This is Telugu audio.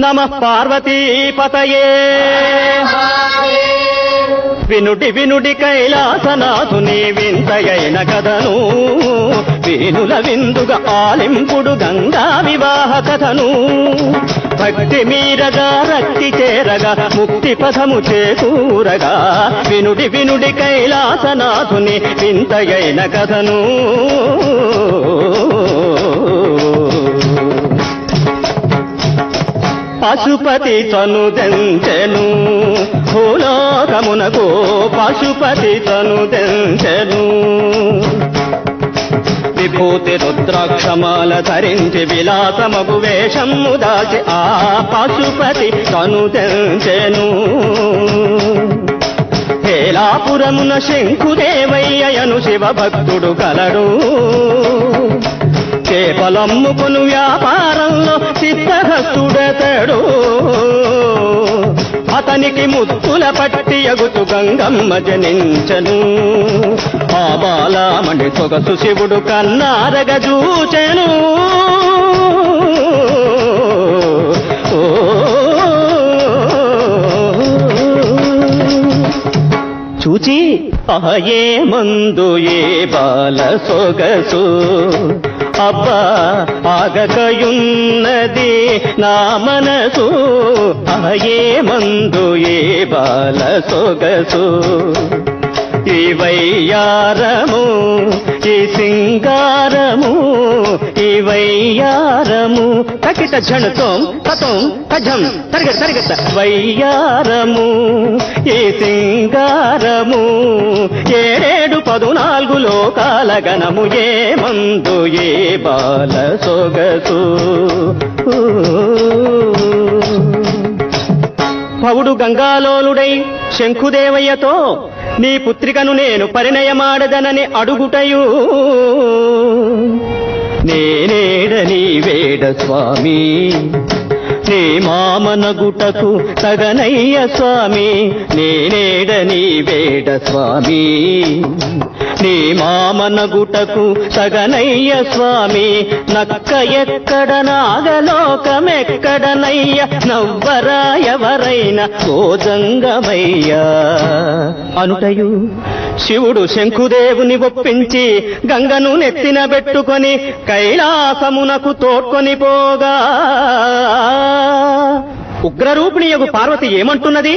నమః పార్వతీపతయే వినుడి వినుడి కైలాసనాథుని వింతయైన కథను వీనుల విందుగా ఆలింపుడు గంగా వివాహ కథను భక్తి మీరగా రక్తి చేరగా ముక్తి పథము చేకూరగా వినుడి వినుడి కైలాసనాథుని వింతయైన కథను పశుపతి తనుదెంచెను భూలోకమునకు పశుపతి తనుదెంచెను విభూతి రుద్రాక్షమాల ధరించి విలాసమగు వేషము దాచి ఆ పశుపతి తనుదెంచెను హేలాపురమున శంకుదేవయ్యను శివభక్తుడు కలడు చేపలమ్ముకును వ్యాపారంలో సిద్ధహస్తుడతడు అతనికి ముత్తుల పట్టి ఎగుతు గంగమ్మ జనించను ఆ బాలామణి సొగసు శివుడు కన్నారగ చూచెను చూచి అహయే మందు ఏ బాల సొగసు అబ్బా ఆగకయున్నది నా మనసు అహయే మందు ఏ బాల సొగసు ఈ వయ్యారము ఈ సింగారము ఈ వయ్యారము తకిట ఝణుతోం తతం తజం తరగ తరగత వయ్యారము ఈ సింగారము 7-14 లోకాల గణము ఏ మందు ఏ బాల సొగసు పవుడు గంగాలోలుడై శంకుదేవయ్యతో నీ పుత్రికను నేను పరిణయమాడదనని అడుగుటయు నేనేడ నీ వేడ స్వామి నీ మామనగుటకు తగనయ్య స్వామి నేనేడ నీ వేడ స్వామి నీ మామనగుటకు తగనయ్య స్వామి నక్క ఎక్కడ నాగలోకమెక్కడనయ్య నవ్వరా ఎవరైనా కోజంగమయ్యా అనుటయు శివుడు శంకుదేవుని ఒప్పించి గంగను నెత్తిన పెట్టుకొని కైలాసమునకు తోడ్కొని పోగా ఉగ్రరూపిణి యగు పార్వతి ఏమంటున్నది?